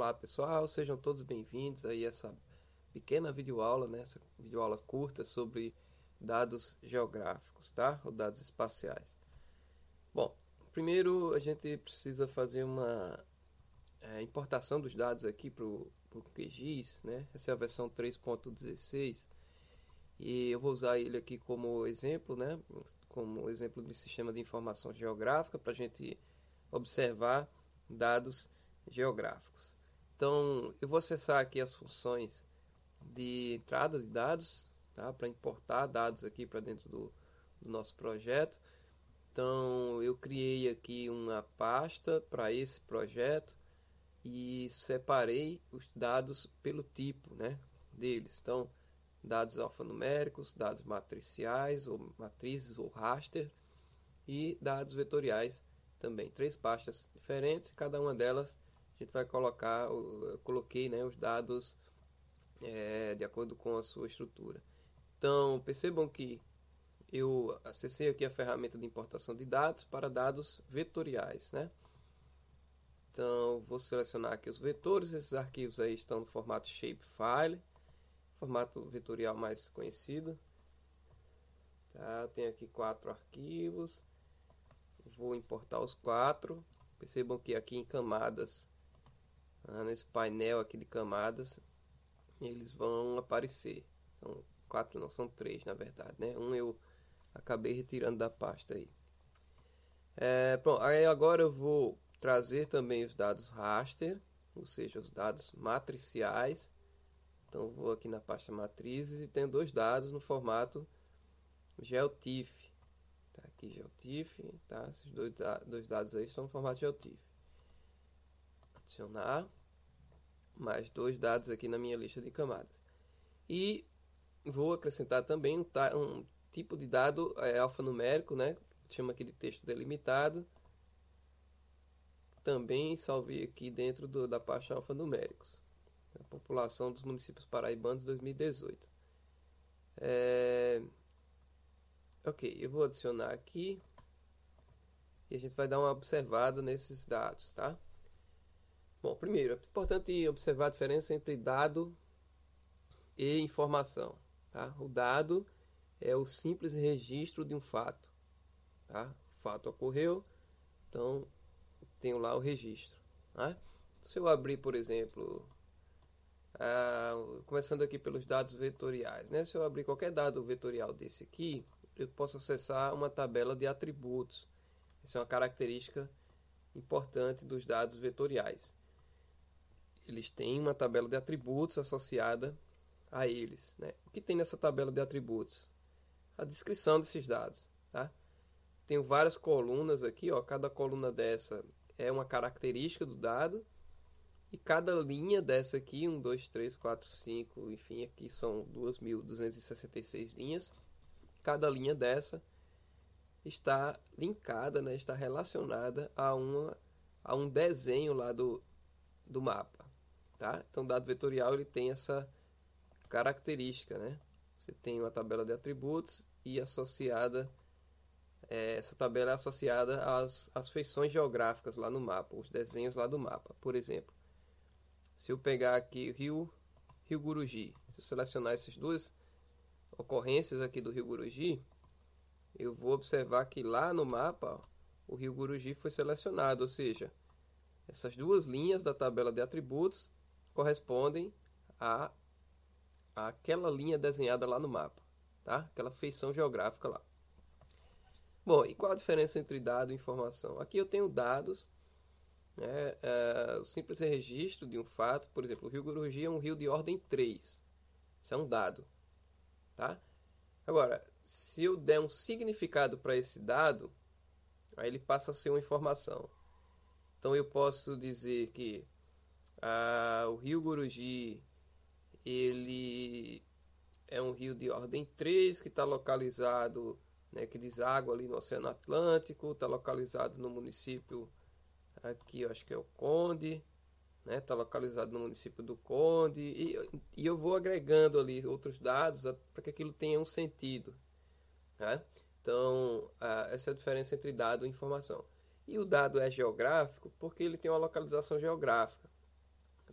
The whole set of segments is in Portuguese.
Olá pessoal, sejam todos bem-vindos aí a essa pequena videoaula, né? Essa videoaula curta sobre dados geográficos, tá? Ou dados espaciais. Bom, primeiro a gente precisa fazer uma importação dos dados aqui para o QGIS, né? Essa é a versão 3.16 e eu vou usar ele aqui como exemplo, né? Como exemplo de sistema de informação geográfica para a gente observar dados geográficos. Então, eu vou acessar aqui as funções de entrada de dados, tá? Para importar dados aqui para dentro do nosso projeto. Então, eu criei aqui uma pasta para esse projeto e separei os dados pelo tipo, né, deles. Então, dados alfanuméricos, dados matriciais ou matrizes ou raster e dados vetoriais também. 3 pastas diferentes e cada uma delas a gente vai colocar, eu coloquei, né, os dados de acordo com a sua estrutura. Então, percebam que eu acessei aqui a ferramenta de importação de dados para dados vetoriais, né? Então, vou selecionar aqui os vetores. Esses arquivos aí estão no formato shapefile, formato vetorial mais conhecido. Tá? Eu tenho aqui 4 arquivos. Vou importar os 4. Percebam que aqui em camadas, nesse painel aqui de camadas, eles vão aparecer. São 4, não, são 3 na verdade, né? Um eu acabei retirando da pasta aí. Pronto, aí agora eu vou trazer também os dados raster, ou seja, os dados matriciais. Então vou aqui na pasta matrizes e tenho 2 dados no formato GeoTIFF. Tá aqui GeoTIFF, tá? Esses dois dados aí estão no formato GeoTIFF. Adicionar mais 2 dados aqui na minha lista de camadas. E vou acrescentar também um tipo de dado alfanumérico, né? Chama aqui de texto delimitado. Também salvei aqui dentro da pasta alfanuméricos. A população dos municípios paraibanos 2018. Ok, eu vou adicionar aqui e a gente vai dar uma observada nesses dados, tá? Bom, primeiro, é importante observar a diferença entre dado e informação, tá? O dado é o simples registro de um fato, tá? O fato ocorreu, então tenho lá o registro, né? Se eu abrir, por exemplo, começando aqui pelos dados vetoriais, né? Se eu abrir qualquer dado vetorial desse aqui, eu posso acessar uma tabela de atributos. Essa é uma característica importante dos dados vetoriais. Eles têm uma tabela de atributos associada a eles, né? O que tem nessa tabela de atributos? A descrição desses dados, tá? Tenho várias colunas aqui, ó. Cada coluna dessa é uma característica do dado. E cada linha dessa aqui, 1, 2, 3, 4, 5, enfim, aqui são 2.266 linhas. Cada linha dessa está linkada, né, está relacionada a um desenho lá do mapa. Tá? Então, o dado vetorial ele tem essa característica. Né? Você tem uma tabela de atributos e essa tabela é associada às feições geográficas lá no mapa, os desenhos lá do mapa. Por exemplo, se eu pegar aqui Rio Guruji, se eu selecionar essas duas ocorrências aqui do Rio Guruji, eu vou observar que lá no mapa o Rio Guruji foi selecionado, ou seja, essas duas linhas da tabela de atributos correspondem àquela linha desenhada lá no mapa, tá? Aquela feição geográfica lá. Bom, e qual a diferença entre dado e informação? Aqui eu tenho dados, né, o simples registro de um fato. Por exemplo, o Rio Guruji é um rio de ordem 3. Isso é um dado, tá? Agora, se eu der um significado para esse dado, aí ele passa a ser uma informação. Então eu posso dizer que o Rio Guruji ele é um rio de ordem 3 que está localizado, né, que deságua ali no Oceano Atlântico, está localizado no município, aqui eu acho que é o Conde, né, está localizado no município do Conde, e eu vou agregando ali outros dados para que aquilo tenha um sentido. Né? Então, essa é a diferença entre dado e informação. E o dado é geográfico porque ele tem uma localização geográfica.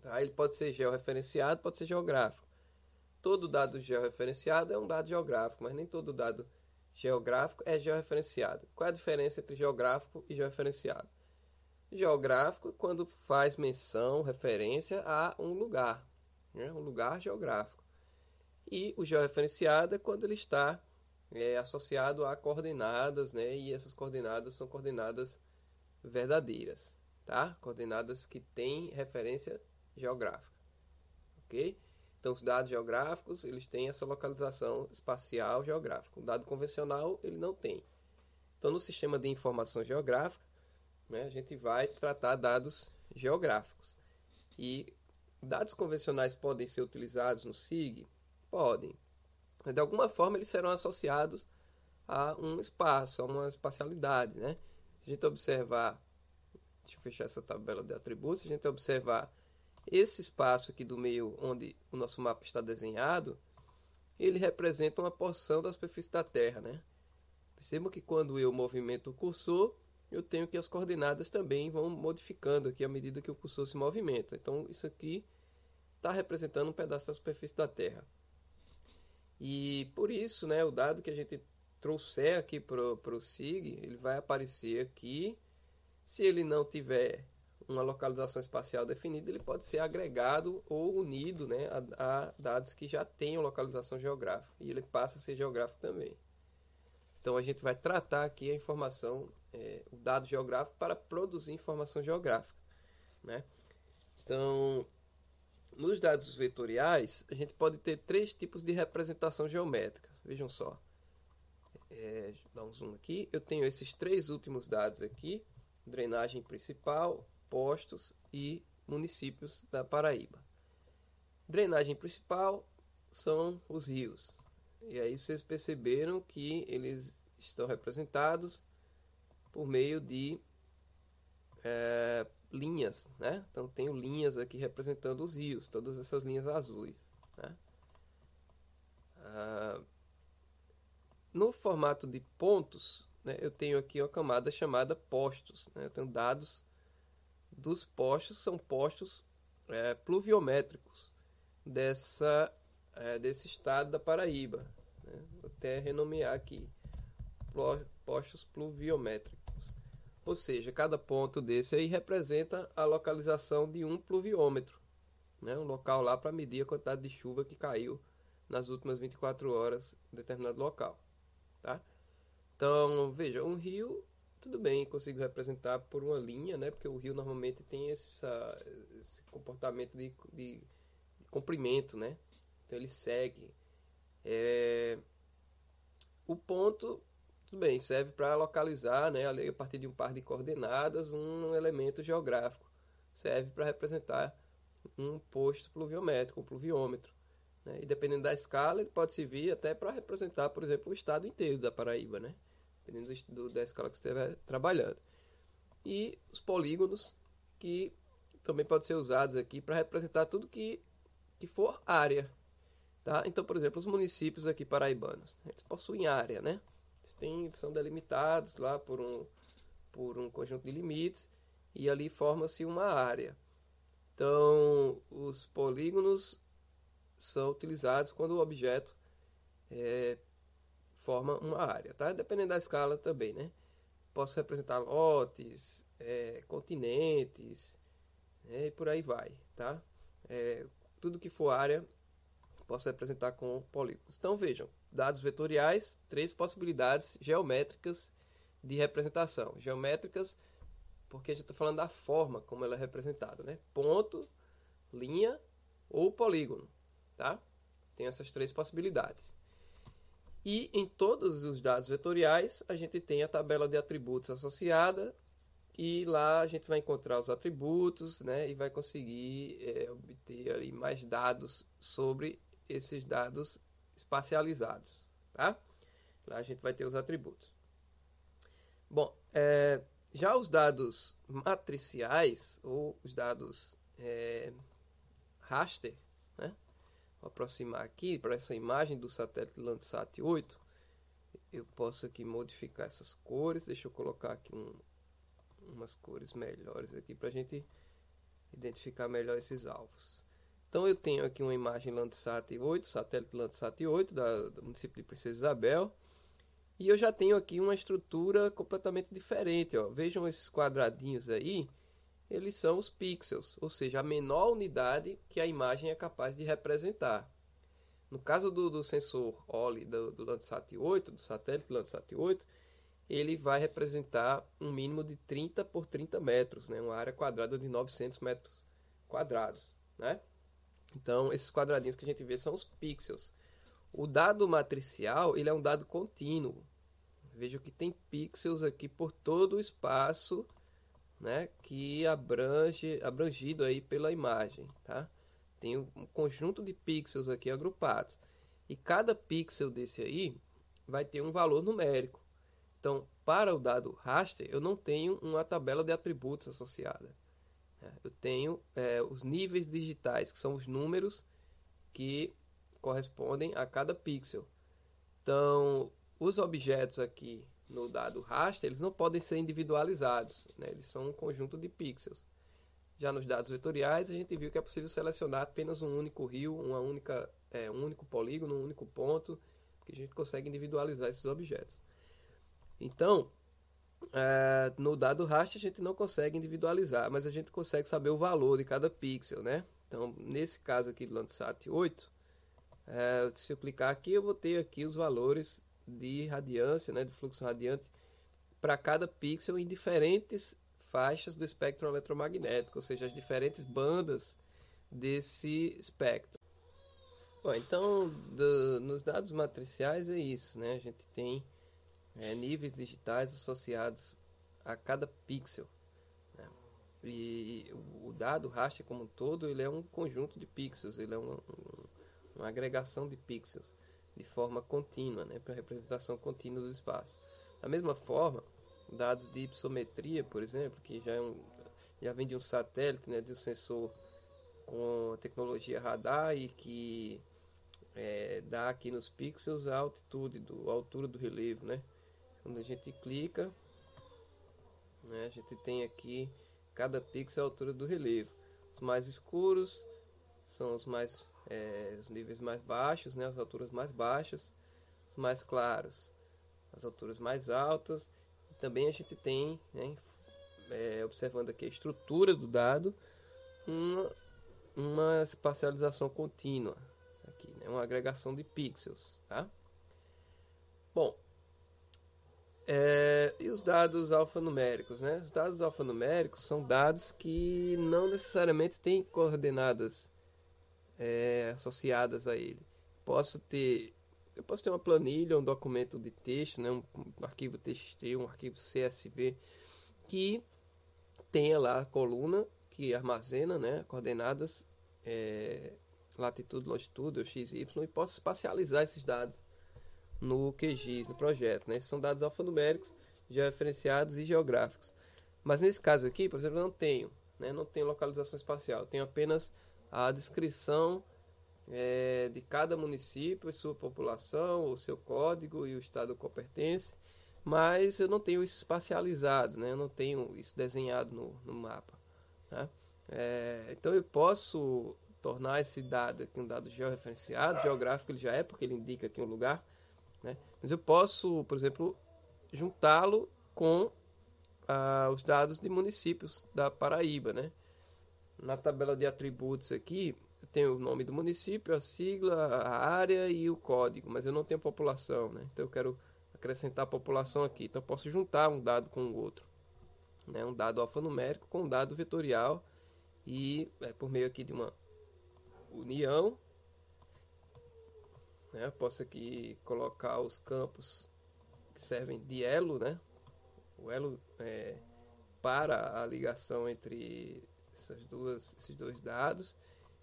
Tá? Ele pode ser georreferenciado, pode ser geográfico. Todo dado georreferenciado é um dado geográfico, mas nem todo dado geográfico é georreferenciado. Qual é a diferença entre geográfico e georreferenciado? Geográfico, quando faz menção, referência a um lugar, né? Um lugar geográfico. E o georreferenciado é quando ele está associado a coordenadas, né? E essas coordenadas são coordenadas verdadeiras, tá? Coordenadas que têm referência geográfica, ok? Então, os dados geográficos, eles têm a sua localização espacial geográfica. O dado convencional, ele não tem. Então, no sistema de informação geográfica, né, a gente vai tratar dados geográficos. E dados convencionais podem ser utilizados no SIG? Podem. Mas, de alguma forma, eles serão associados a um espaço, a uma espacialidade, né? Se a gente observar, deixa eu fechar essa tabela de atributos, se a gente observar esse espaço aqui do meio onde o nosso mapa está desenhado, ele representa uma porção da superfície da Terra, né? Percebam que quando eu movimento o cursor, eu tenho que as coordenadas também vão modificando aqui à medida que o cursor se movimenta. Então, isso aqui está representando um pedaço da superfície da Terra. E por isso, né, o dado que a gente trouxer aqui para o SIG, ele vai aparecer aqui. Se ele não tiver uma localização espacial definida, ele pode ser agregado ou unido, né, a dados que já tenham localização geográfica. E ele passa a ser geográfico também. Então a gente vai tratar aqui a informação, o dado geográfico para produzir informação geográfica, né? Então, nos dados vetoriais, a gente pode ter 3 tipos de representação geométrica. Vejam só. Dá um zoom aqui. Eu tenho esses 3 últimos dados aqui: drenagem principal, postos e municípios da Paraíba. Drenagem principal são os rios. E aí vocês perceberam que eles estão representados por meio de linhas, né? Então tenho linhas aqui representando os rios, todas essas linhas azuis, né? No formato de pontos, né, eu tenho aqui uma camada chamada postos, né? Eu tenho dados dos postos, são postos pluviométricos desse estado da Paraíba, né? Vou até renomear aqui, postos pluviométricos. Ou seja, cada ponto desse aí representa a localização de um pluviômetro, né? Um local lá para medir a quantidade de chuva que caiu nas últimas 24 horas em determinado local, tá? Então, veja, um rio, tudo bem, consigo representar por uma linha, né? Porque o rio normalmente tem esse comportamento de comprimento, né? Então ele segue. O ponto, tudo bem, serve para localizar, né, a partir de um par de coordenadas, um elemento geográfico. Serve para representar um posto pluviométrico, um pluviômetro, né? E dependendo da escala, ele pode servir até para representar, por exemplo, o estado inteiro da Paraíba, né? Dependendo da escala que você estiver trabalhando. E os polígonos, que também podem ser usados aqui para representar tudo que for área. Tá? Então, por exemplo, os municípios aqui paraibanos, eles possuem área, né? Eles são delimitados lá por um conjunto de limites e ali forma-se uma área. Então, os polígonos são utilizados quando o objeto forma uma área, tá? Dependendo da escala também, né? Posso representar lotes, continentes, né? E por aí vai, tá? Tudo que for área posso representar com polígonos. Então vejam, dados vetoriais, 3 possibilidades geométricas de representação. Geométricas porque a gente está falando da forma como ela é representada, né? Ponto, linha ou polígono, tá? Tem essas 3 possibilidades. E em todos os dados vetoriais, a gente tem a tabela de atributos associada e lá a gente vai encontrar os atributos, né? E vai conseguir obter ali mais dados sobre esses dados espacializados, tá? Lá a gente vai ter os atributos. Bom, já os dados matriciais, ou os dados raster, né? Vou aproximar aqui para essa imagem do satélite Landsat 8. Eu posso aqui modificar essas cores. Deixa eu colocar aqui umas cores melhores aqui para a gente identificar melhor esses alvos. Então eu tenho aqui uma imagem Landsat 8, satélite Landsat 8 do município de Princesa Isabel, e eu já tenho aqui uma estrutura completamente diferente. Ó. Vejam esses quadradinhos aí, eles são os pixels, ou seja, a menor unidade que a imagem é capaz de representar. No caso do sensor OLE do Landsat 8, do satélite Landsat 8, ele vai representar um mínimo de 30 por 30 metros, né? Uma área quadrada de 900 metros quadrados, né? Então, esses quadradinhos que a gente vê são os pixels. O dado matricial, ele é um dado contínuo. Veja que tem pixels aqui por todo o espaço, né, que abrangido aí pela imagem, tá? Tem um conjunto de pixels aqui agrupados. E cada pixel desse aí vai ter um valor numérico. Então, para o dado raster, eu não tenho uma tabela de atributos associada. Eu tenho os níveis digitais, que são os números que correspondem a cada pixel. Então, os objetos aqui no dado raster, eles não podem ser individualizados, né? Eles são um conjunto de pixels. Já nos dados vetoriais, a gente viu que é possível selecionar apenas um único rio, um único polígono, um único ponto, que a gente consegue individualizar esses objetos. Então, no dado raster a gente não consegue individualizar, mas a gente consegue saber o valor de cada pixel, né? Então, nesse caso aqui do Landsat 8, se eu clicar aqui, eu vou ter aqui os valores de radiância, né, de fluxo radiante, para cada pixel em diferentes faixas do espectro eletromagnético, ou seja, as diferentes bandas desse espectro. Bom, então, nos dados matriciais é isso, né? A gente tem níveis digitais associados a cada pixel, né? E o dado raster como um todo, ele é um conjunto de pixels, ele é uma agregação de pixels de forma contínua, né, para representação contínua do espaço. Da mesma forma, dados de hypsometria, por exemplo, que já vem de um satélite, né, de um sensor com tecnologia radar e que dá aqui nos pixels a a altura do relevo, né? Quando a gente clica, né, a gente tem aqui cada pixel a altura do relevo. Os mais escuros são os níveis mais baixos, né, as alturas mais baixas. Os mais claros, as alturas mais altas. E também a gente tem, né, observando aqui a estrutura do dado, uma espacialização contínua, aqui, né, uma agregação de pixels, tá? Bom, e os dados alfanuméricos, né? Os dados alfanuméricos são dados que não necessariamente têm coordenadas associadas a ele. Eu posso ter uma planilha, um documento de texto, né? um arquivo TXT, um arquivo CSV, que tenha lá a coluna que armazena, né, coordenadas, latitude, longitude, ou XY, e posso espacializar esses dados no QGIS, no projeto, né? Esses são dados alfanuméricos, georreferenciados e geográficos. Mas nesse caso aqui, por exemplo, eu não tenho, né? Não tenho localização espacial, tenho apenas a descrição de cada município, sua população, o seu código e o estado que pertence, mas eu não tenho isso espacializado, né? Eu não tenho isso desenhado no mapa, né? Então eu posso tornar esse dado aqui um dado georreferenciado, geográfico ele já é, porque ele indica aqui um lugar, né? Mas eu posso, por exemplo, juntá-lo com os dados de municípios da Paraíba, né? Na tabela de atributos aqui, eu tenho o nome do município, a sigla, a área e o código, mas eu não tenho população, né? Então eu quero acrescentar a população aqui. Então eu posso juntar um dado com o outro, né? Um dado alfanumérico com um dado vetorial e por meio aqui de uma união, né? Eu posso aqui colocar os campos que servem de elo, né? O elo para a ligação entre esses dois dados.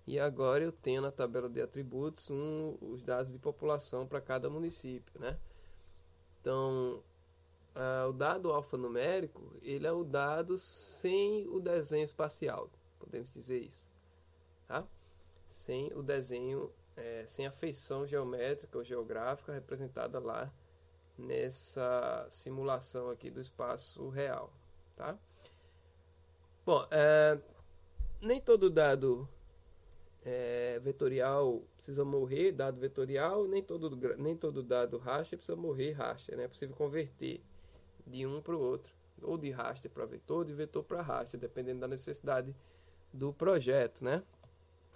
E agora eu tenho na tabela de atributos os dados de população para cada município, né? Então, o dado alfanumérico, ele é o dado sem o desenho espacial, podemos dizer isso, tá? Sem o desenho, sem a feição geométrica ou geográfica representada lá nessa simulação aqui do espaço real, tá? Bom, nem todo dado vetorial precisa morrer dado vetorial, nem todo dado raster precisa morrer raster, né? É possível converter de um para o outro, ou de raster para vetor, de vetor para raster, dependendo da necessidade do projeto, né?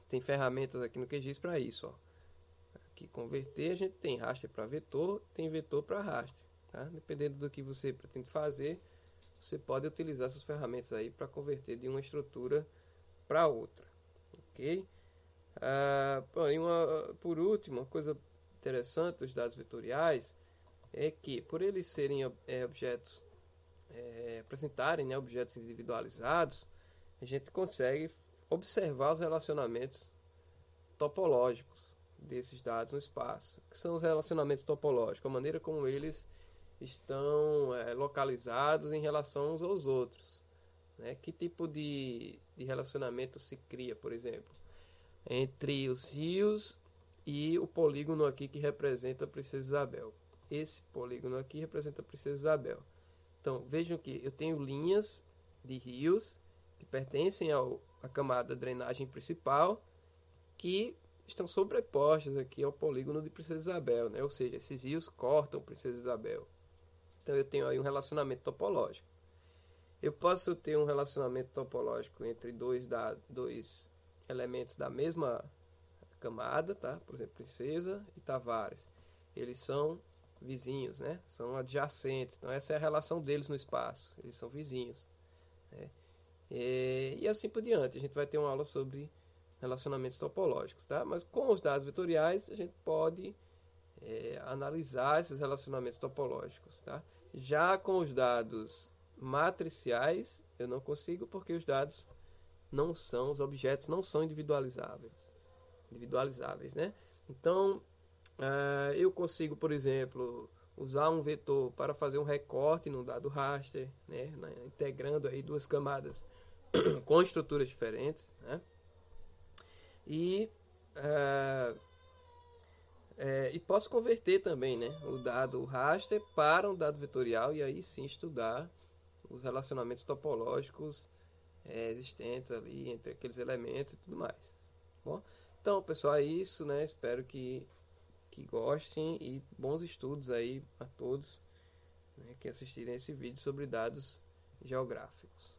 Tem ferramentas aqui no QGIS para isso, ó. Aqui converter, a gente tem raster para vetor, tem vetor para raster, tá? Dependendo do que você pretende fazer, você pode utilizar essas ferramentas aí para converter de uma estrutura para outra, ok? Por último, uma coisa interessante dos dados vetoriais é que, por eles serem objetos, apresentarem, né, objetos individualizados, a gente consegue observar os relacionamentos topológicos desses dados no espaço. O que são os relacionamentos topológicos? A maneira como eles estão localizados em relação uns aos outros, né? Que tipo de relacionamento se cria, por exemplo, entre os rios e o polígono aqui que representa a Princesa Isabel. Esse polígono aqui representa a Princesa Isabel. Então, vejam que eu tenho linhas de rios que pertencem à camada de drenagem principal que estão sobrepostas aqui ao polígono de Princesa Isabel, né? Ou seja, esses rios cortam Princesa Isabel. Então, eu tenho aí um relacionamento topológico. Eu posso ter um relacionamento topológico entre dois elementos da mesma camada, tá? Por exemplo, Princesa e Tavares. Eles são vizinhos, né? São adjacentes. Então essa é a relação deles no espaço. Eles são vizinhos, né? E assim por diante. A gente vai ter uma aula sobre relacionamentos topológicos, tá? Mas com os dados vetoriais a gente pode analisar esses relacionamentos topológicos, tá? Já com os dados matriciais eu não consigo, porque os dados não são, os objetos não são individualizáveis, né? Então, eu consigo, por exemplo, usar um vetor para fazer um recorte num dado raster, né? Integrando aí duas camadas com estruturas diferentes, né? E posso converter também, né, o dado raster para um dado vetorial e aí sim estudar os relacionamentos topológicos existentes ali entre aqueles elementos e tudo mais. Bom, então, pessoal, é isso, né? Espero que gostem e bons estudos aí a todos, né, que assistirem esse vídeo sobre dados geográficos.